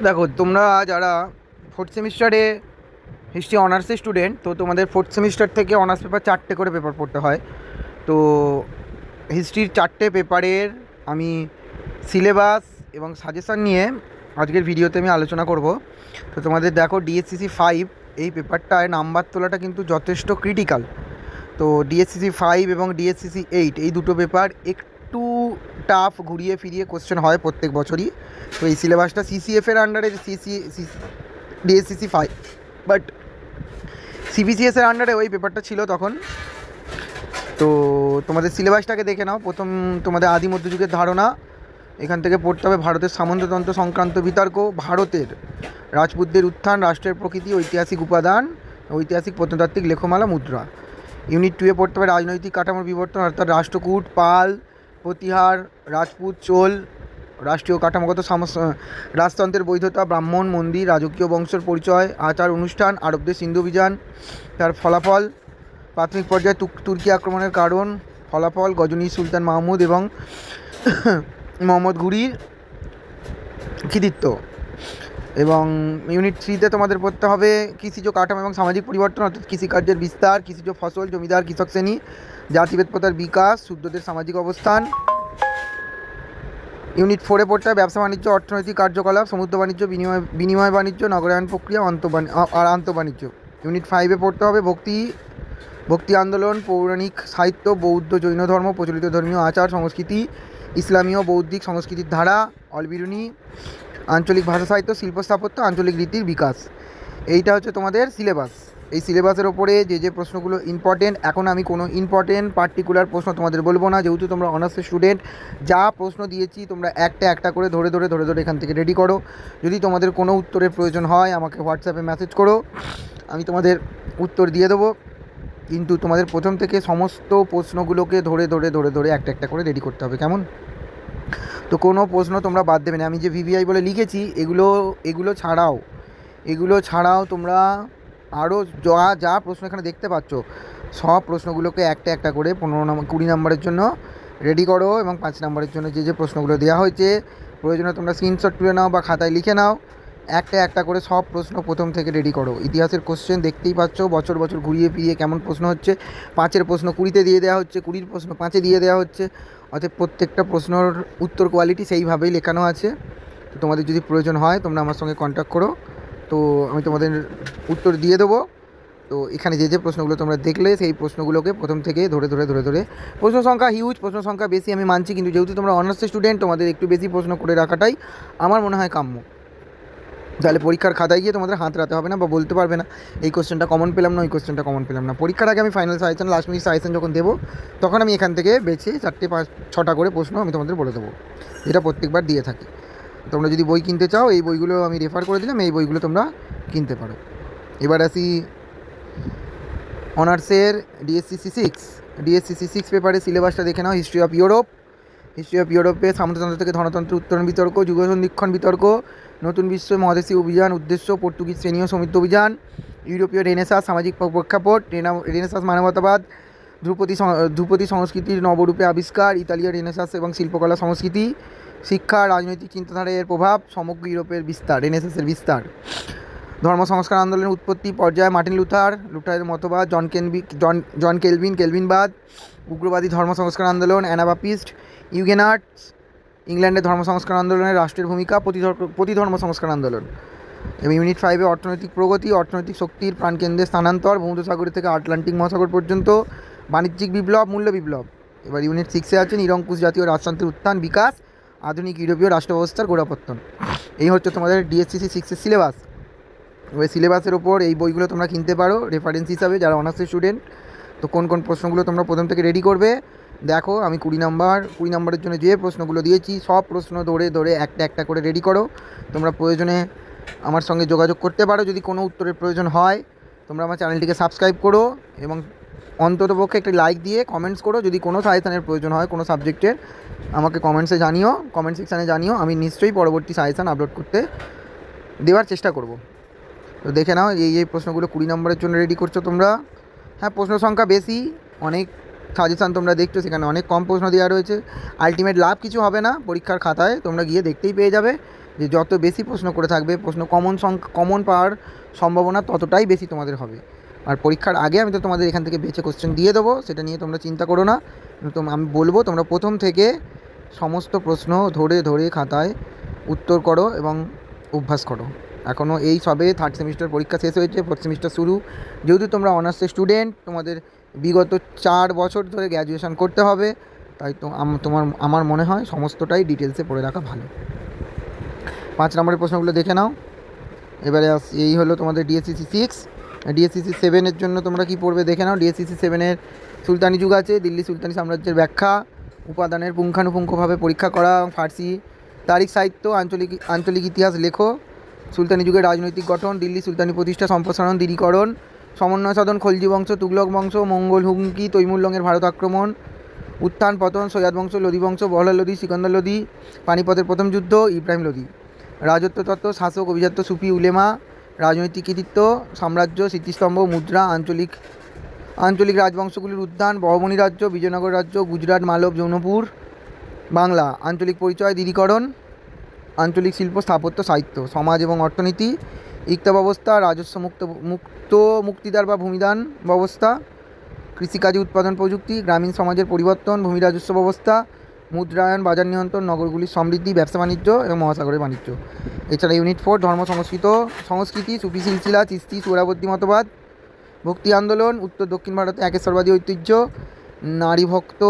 দেখো, তোমরা যারা ফোর্থ সেমিস্টারে হিস্ট্রি অনার্সের স্টুডেন্ট, তো তোমাদের ফোর্থ সেমিস্টার থেকে অনার্স পেপার 4টে করে পেপার পড়তে হয়। তো হিস্ট্রির 4টে পেপারের আমি সিলেবাস এবং সাজেশান নিয়ে আজকের ভিডিওতে আমি আলোচনা করব। তো তোমাদের দেখো, ডিএসসিসি 5 এই পেপারটায় নাম্বার তোলাটা কিন্তু যথেষ্ট ক্রিটিক্যাল। তো ডিএসসিসি 5 এবং ডিএসসিসি 8 এই দুটো পেপার একটু টাফ, ঘুরিয়ে ফিরিয়ে কোশ্চেন হয় প্রত্যেক বছরই। তো এই সিলেবাসটা সিসিএফের আন্ডারে ডিএসসিসি 5, বাট সিবিসিএসের আন্ডারে ওই পেপারটা ছিল তখন। তো তোমাদের সিলেবাসটাকে দেখে নাও। প্রথম তোমাদের আদি মধ্যযুগের ধারণা, এখান থেকে পড়তে হবে ভারতের সামন্ততন্ত্র সংক্রান্ত বিতর্ক, ভারতের রাজপুতদের উত্থান, রাষ্ট্রের প্রকৃতি, ঐতিহাসিক উপাদান, ঐতিহাসিক প্রত্নতাত্ত্বিক লেখমালা, মুদ্রা। ইউনিট 2-এ পড়তে হবে রাজনৈতিক কাঠামোর বিবর্তন, অর্থাৎ রাষ্ট্রকূট, পাল, প্রতিহার, রাজপুত, চোল, রাষ্ট্রীয় কাঠামোগত রাজতন্ত্রের বৈধতা, ব্রাহ্মণ, মন্দির, রাজকীয় বংশের পরিচয়, আচার অনুষ্ঠান, আরবদের সিন্ধু অভিযান, তার ফলাফল, প্রাথমিক পর্যায়ে তুর্কি আক্রমণের কারণ, ফলাফল, গজনী সুলতান মাহমুদ এবং মোহাম্মদ ঘুরির কৃতিত্ব। এবং ইউনিট 3-তে তোমাদের পড়তে হবে কৃষিজ কাঠামো এবং সামাজিক পরিবর্তন, অর্থাৎ কৃষিকার্যের বিস্তার, কৃষিজ ফসল, জমিদার কৃষক শ্রেণী, জাতিভেদ প্রথার বিকাশ, শূদ্রদের সামাজিক অবস্থান। ইউনিট 4-এ পড়তে হবে ব্যবসা বাণিজ্য, অর্থনৈতিক কার্যকলাপ, সমুদ্র বাণিজ্য, বিনিময় বাণিজ্য, নগরায়ণ প্রক্রিয়া, আর আন্তঃবাণিজ্য। ইউনিট 5-এ পড়তে হবে ভক্তি আন্দোলন, পৌরাণিক সাহিত্য, বৌদ্ধ জৈন ধর্ম, প্রচলিত ধর্মীয় আচার সংস্কৃতি, ইসলামীয় বৌদ্ধিক সংস্কৃতির ধারা, অলবিরুনি, আঞ্চলিক ভাষা সাহিত্য, শিল্প স্থাপত্য, আঞ্চলিক রীতির বিকাশ। এইটা হচ্ছে তোমাদের সিলেবাস। এই সিলেবাসের ওপরে যে প্রশ্নগুলো ইম্পর্টেন্ট, এখন আমি কোনো ইম্পর্টেন্ট পার্টিকুলার প্রশ্ন তোমাদের বলবো না, যেহেতু তোমরা অনার্সের স্টুডেন্ট। যা প্রশ্ন দিয়েছি তোমরা একটা করে ধরে এখান থেকে রেডি করো। যদি তোমাদের কোনো উত্তরের প্রয়োজন হয় আমাকে হোয়াটসঅ্যাপে মেসেজ করো, আমি তোমাদের উত্তর দিয়ে দেবো। কিন্তু তোমাদের প্রথম থেকে সমস্ত প্রশ্নগুলোকে ধরে একটা করে রেডি করতে হবে, কেমন? তো কোনো প্রশ্ন তোমরা বাদ দেবে না। আমি যে ভিভিআই বলে লিখেছি, এগুলো ছাড়াও তোমরা আরও যা প্রশ্ন এখানে দেখতে পাচ্ছ, সব প্রশ্নগুলোকে একটা করে 20 নম্বরের জন্য রেডি করো। এবং 5 নম্বরের জন্য যে প্রশ্নগুলো দেওয়া হয়েছে, প্রয়োজনে তোমরা স্ক্রিনশট তুলে নাও বা খাতায় লিখে নাও। একটা করে সব প্রশ্ন প্রথম থেকে রেডি করো। ইতিহাসের কোশ্চেন দেখতেই পাচ্ছ, বছর ঘুরিয়ে ফিরিয়ে কেমন প্রশ্ন হচ্ছে। 5-এর প্রশ্ন 20-তে দিয়ে দেওয়া হচ্ছে, 20-র প্রশ্ন 5-এ দিয়ে দেওয়া হচ্ছে। অর্থাৎ প্রত্যেকটা প্রশ্নর উত্তর কোয়ালিটি সেইভাবেই লেখানো আছে। তো তোমাদের যদি প্রয়োজন হয় তোমরা আমার সঙ্গে কন্ট্যাক্ট করো, তো আমি তোমাদের উত্তর দিয়ে দেবো। তো এখানে যে প্রশ্নগুলো তোমরা দেখলে, সেই প্রশ্নগুলোকে প্রথম থেকে ধরে প্রশ্ন সংখ্যা হিউজ, প্রশ্ন সংখ্যা বেশি আমি মানছি, কিন্তু যেহেতু তোমরা অনার্সের স্টুডেন্ট, তোমাদের একটু বেশি প্রশ্ন করে রাখাটাই আমার মনে হয় কাম্য। তাহলে পরীক্ষার খাতায় গিয়ে তোমাদের হাত রাখতে হবে না, বা বলতে পারবে না এই কোশ্চেনটা কমন পেলাম না, ওই কোশ্চেনটা কমন পেলাম না। পরীক্ষার আগে আমি final suggestion, last minute suggestion যখন দেবো, তখন আমি এখান থেকে বেছে 4-5-6টা করে প্রশ্ন আমি তোমাদের বলে দেবো, যেটা প্রত্যেকবার দিয়ে থাকি। তোমরা যদি বই কিনতে চাও, এই বইগুলো আমি রেফার করে দিলাম, এই বইগুলো তোমরা কিনতে পারো। এবার আসি অনার্সের ডিএসসিসি 6 পেপারে সিলেবাসটা দেখে নাও। হিস্ট্রি অফ ইউরোপে সামন্ততন্ত্র থেকে ধনতন্ত্র, উত্তরণ বিতর্ক, যুগ সন্ধিক্ষণ বিতর্ক, নতুন বিশ্ব মহাদেশীয় অভিযান, উদ্দেশ্য, পর্তুগিজ শ্রেণীয় সমৃদ্ধ অভিযান, ইউরোপীয় রেনেসাঁস, সামাজিক প্রেক্ষাপট, রেনেসাঁস মানবতাবাদ, ধ্রুপদী সংস্কৃতির নবরূপে আবিষ্কার, ইতালীয় রেনেসাঁস এবং শিল্পকলা সংস্কৃতি, শিক্ষা, রাজনৈতিক চিন্তাধারায় এর প্রভাব, সমগ্র ইউরোপের বিস্তার, রেনেসাঁসের বিস্তার, ধর্ম সংস্কার আন্দোলনের উৎপত্তি পর্যায়ে, মার্টিন লুথারের মতবাদ, জন কেলভিনবাদ, উগ্রবাদী ধর্ম সংস্কার আন্দোলন, অ্যানাবাপিস্ট, ইউগেনাটস, ইংল্যান্ডের ধর্ম সংস্কার আন্দোলনের রাষ্ট্রের ভূমিকা, প্রতিধর্ম সংস্কার আন্দোলন। এবং ইউনিট 5-এ অর্থনৈতিক প্রগতি, অর্থনৈতিক শক্তির প্রাণকেন্দ্রের স্থানান্তর, ভূমধ্যসাগর থেকে আটলান্টিক মহাসাগর পর্যন্ত, বাণিজ্যিক বিপ্লব, মূল্য বিপ্লব। এবার ইউনিট 6-এ আছে নিরঙ্কুশ জাতীয় রাজতন্ত্রের উত্থান বিকাশ, আধুনিক ইউরোপীয় রাষ্ট্র ব্যবস্থার গোড়াপত্তন। এই হচ্ছে তোমাদের ডিএসসিসি 6-এর সিলেবাস। ওই সিলেবাসের ওপর এই বইগুলো তোমরা কিনতে পারো রেফারেন্স হিসাবে, যারা অনার্সের স্টুডেন্ট। তো কোন প্রশ্নগুলো তোমরা প্রথম থেকে রেডি করবে, দেখো আমি 20 নম্বরের জন্য যে প্রশ্নগুলো দিয়েছি, সব প্রশ্ন ধরে একটা করে রেডি করো। তোমরা প্রয়োজনে আমার সঙ্গে যোগাযোগ করতে পারো, যদি কোনো উত্তরের প্রয়োজন হয়। তোমরা আমার চ্যানেলটিকে সাবস্ক্রাইব করো এবং অন্ততপক্ষে একটি লাইক দিয়ে কমেন্টস করো। যদি কোনো সাজেশনের প্রয়োজন হয় কোনো সাবজেক্টের, আমাকে কমেন্ট সেকশানে জানিও, আমি নিশ্চয়ই পরবর্তী সাজেশন আপলোড করতে দেওয়ার চেষ্টা করব। তো দেখে নাও, এই প্রশ্নগুলো 20 নম্বরের জন্য রেডি করছো তোমরা। হ্যাঁ, প্রশ্ন সংখ্যা বেশি, অনেক সাজেশান তোমরা দেখছো, সেখানে অনেক কম প্রশ্ন দেওয়া রয়েছে। আলটিমেট লাভ কিছু হবে না, পরীক্ষার খাতায় তোমরা গিয়ে দেখতেই পেয়ে যাবে যে যত বেশি প্রশ্ন করে থাকবে, প্রশ্ন কমন পাওয়ার সম্ভাবনা ততটাই বেশি তোমাদের হবে। আর পরীক্ষার আগে আমি তো তোমাদের এখান থেকে বেছে কোশ্চেন দিয়ে দেবো, সেটা নিয়ে তোমরা চিন্তা করো না। আমি বলবো তোমরা প্রথম থেকে সমস্ত প্রশ্ন ধরে ধরে খাতায় উত্তর করো এবং অভ্যাস করো। এখনও এই সবে থার্ড সেমিস্টার পরীক্ষা শেষ হয়েছে, ফোর্থ সেমিস্টার শুরু। যেহেতু তোমরা অনার্সের স্টুডেন্ট, তোমাদের বিগত 4 বছর ধরে গ্র্যাজুয়েশন করতে হবে, তাই তো আমার মনে হয় সমস্তটাই ডিটেলসে পড়ে রাখা ভালো। 5 নম্বরের প্রশ্নগুলো দেখে নাও। এবারে এই হলো তোমাদের ডিএসসিসি 6। ডিএসসিসি 7-এর জন্য তোমরা কি পড়বে দেখে নাও। ডিএসসিসি 7-এর সুলতানি যুগ আছে, দিল্লি সুলতানি সাম্রাজ্যের ব্যাখ্যা, উপাদানের পুঙ্খানুপুঙ্খভাবে পরীক্ষা করা, ফার্সি তারিখ সাহিত্য, আঞ্চলিক ইতিহাস লেখো, সুলতানি যুগের রাজনৈতিক গঠন, দিল্লি সুলতানি প্রতিষ্ঠা, সম্প্রসারণ, দৃঢ়ীকরণ, সমন্বয় সাধন, খলজি বংশ, তুগলক বংশ, মঙ্গল হুমকি, তৈমুরলঙের ভারত আক্রমণ, উত্থান পতন, সৈয়দ বংশ, লোদি বংশ, বহলাল লোদি, সিকন্দর লোদি, পানিপথের প্রথম যুদ্ধ, ইব্রাহিম লোদি, রাজত্ব তত্ত্ব, শাসক, অভিজাত্য, সুফি, উলেমা, রাজনৈতিক কৃতিত্ব, সাম্রাজ্য, স্মৃতিস্তম্ভ, মুদ্রা, আঞ্চলিক রাজবংশগুলির উত্থান, বহমনি রাজ্য, বিজয়নগর রাজ্য, গুজরাট, মালব, জৌনপুর, বাংলা, আঞ্চলিক পরিচয়, দৃঢ়ীকরণ, আঞ্চলিক শিল্প, স্থাপত্য, সাহিত্য, সমাজ এবং অর্থনীতি, ইক্তা ব্যবস্থা, রাজস্ব মুক্তিদার বা ভূমিদান ব্যবস্থা, কৃষিকাজে উৎপাদন প্রযুক্তি, গ্রামীণ সমাজের পরিবর্তন, ভূমি রাজস্ব ব্যবস্থা, মুদ্রায়ন, বাজার নিয়ন্ত্রণ, নগরগুলির সমৃদ্ধি, ব্যবসা বাণিজ্য এবং মহাসাগরের বাণিজ্য। এছাড়া ইউনিট 4 ধর্ম সংস্কৃতি, সুফি সিলসিলা, চিস্তি, সুহরাবর্দী মতবাদ, ভক্তি আন্দোলন, উত্তর দক্ষিণ ভারতে একেশ্বরবাদী ঐতিহ্য, নারী ভক্ত,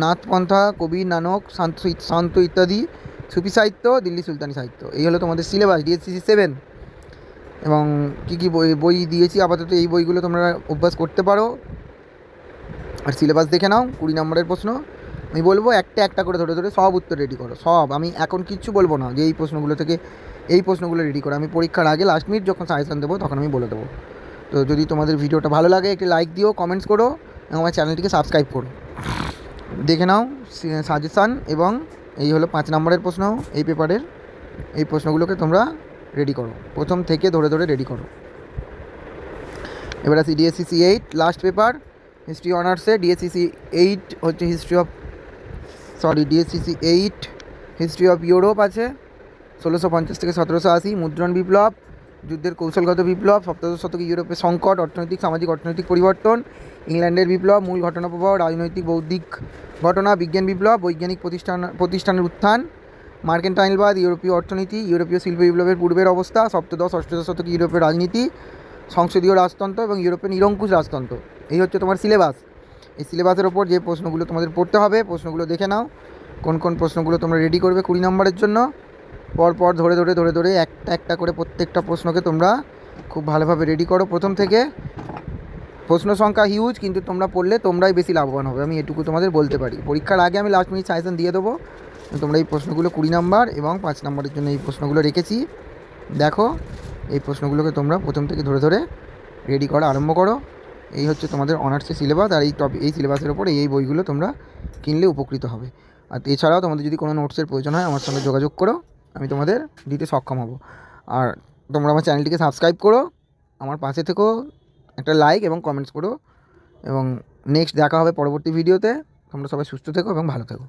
নাথপন্থা, কবি নানক, শান্ত ইত্যাদি, সুফি সাহিত্য, দিল্লি সুলতানি সাহিত্য। এই হলো তোমাদের সিলেবাস ডিএসসিসি 7। এবং কী কী বই দিয়েছি আপাতত এই বইগুলো তোমরা অভ্যাস করতে পারো। আর সিলেবাস দেখে নাও। 20 নম্বরের প্রশ্ন আমি বলবো একটা করে ধরে ধরে সব উত্তর রেডি করো, সব। আমি এখন কিচ্ছু বলবো না যে এই প্রশ্নগুলো থেকে এই প্রশ্নগুলো রেডি করো। আমি পরীক্ষার আগে লাস্ট মিনিট যখন সাজেশন দেবো তখন আমি বলে দেবো। তো যদি তোমাদের ভিডিওটা ভালো লাগে একটি লাইক দিও, কমেন্টস করো এবং আমার চ্যানেলটিকে সাবস্ক্রাইব করো। দেখে নাও সাজেশান। এবং এই হলো 5 নম্বরের প্রশ্ন এই পেপারের। এই প্রশ্নগুলোকে তোমরা রেডি করো, প্রথম থেকে ধরে ধরে রেডি করো। এবার আসি ডিএসসিসি 8 লাস্ট পেপার, হিস্ট্রি অনার্সে। ডিএসসিসি 8 হচ্ছে ডিএসসিসি 8 হিস্ট্রি অফ ইউরোপ আছে, 1650 থেকে 1780। মুদ্রণ বিপ্লব, যুদ্ধের কৌশলগত বিপ্লব, সপ্তদশ শতকে ইউরোপের সংকট, সামাজিক অর্থনৈতিক পরিবর্তন, ইংল্যান্ডের বিপ্লব, মূল ঘটনা প্রবাহ, রাজনৈতিক বৌদ্ধিক ঘটনা, বিজ্ঞান বিপ্লব, বৈজ্ঞানিক প্রতিষ্ঠানের উত্থান, মার্কেন্টাইলবাদ, ইউরোপীয় অর্থনীতি, ইউরোপীয় শিল্প বিপ্লবের পূর্বের অবস্থা, সপ্তদশ অষ্টাদশ শতকে ইউরোপের রাজনীতি, সংসদীয় রাজতন্ত্র এবং ইউরোপের নিরঙ্কুশ রাজতন্ত্র। এই হচ্ছে তোমার সিলেবাস। এই সিলেবাসের ওপর যে প্রশ্নগুলো তোমাদের পড়তে হবে, প্রশ্নগুলো দেখে নাও কোন কোন প্রশ্নগুলো তোমরা রেডি করবে 20 নম্বরের জন্য। পরপর ধরে ধরে একটা করে প্রত্যেকটা প্রশ্নকে তোমরা খুব ভালোভাবে রেডি করো প্রথম থেকে। প্রশ্ন সংখ্যা হিউজ, কিন্তু তোমরা পড়লে তোমরাই বেশি লাভবান হবে, আমি এটুকু তোমাদের বলতে পারি। পরীক্ষার আগে আমি লাস্ট মিনিট সাজেশন দিয়ে দেবো। তোমরা এই প্রশ্নগুলো 20 নম্বর এবং 5 নম্বরের জন্য এই প্রশ্নগুলো রেখেছি। দেখো এই প্রশ্নগুলোকে তোমরা প্রথম থেকে ধরে ধরে রেডি করা আরম্ভ করো। এই হচ্ছে তোমাদের অনার্সের সিলেবাস। আর এই সিলেবাসের ওপর এই বইগুলো তোমরা কিনলে উপকৃত হবে। আর এছাড়াও তোমাদের যদি কোনো নোটসের প্রয়োজন হয় আমার সঙ্গে যোগাযোগ করো, আমি তোমাদের দিতে সক্ষম হব। আর তোমরা আমার চ্যানেলটিকে সাবস্ক্রাইব করো, আমার পাশে থেকো, একটা লাইক এবং কমেন্টস করো। এবং নেক্সট দেখা হবে পরবর্তী ভিডিওতে। তোমরা সবাই সুস্থ থেকো এবং ভালো থেকো।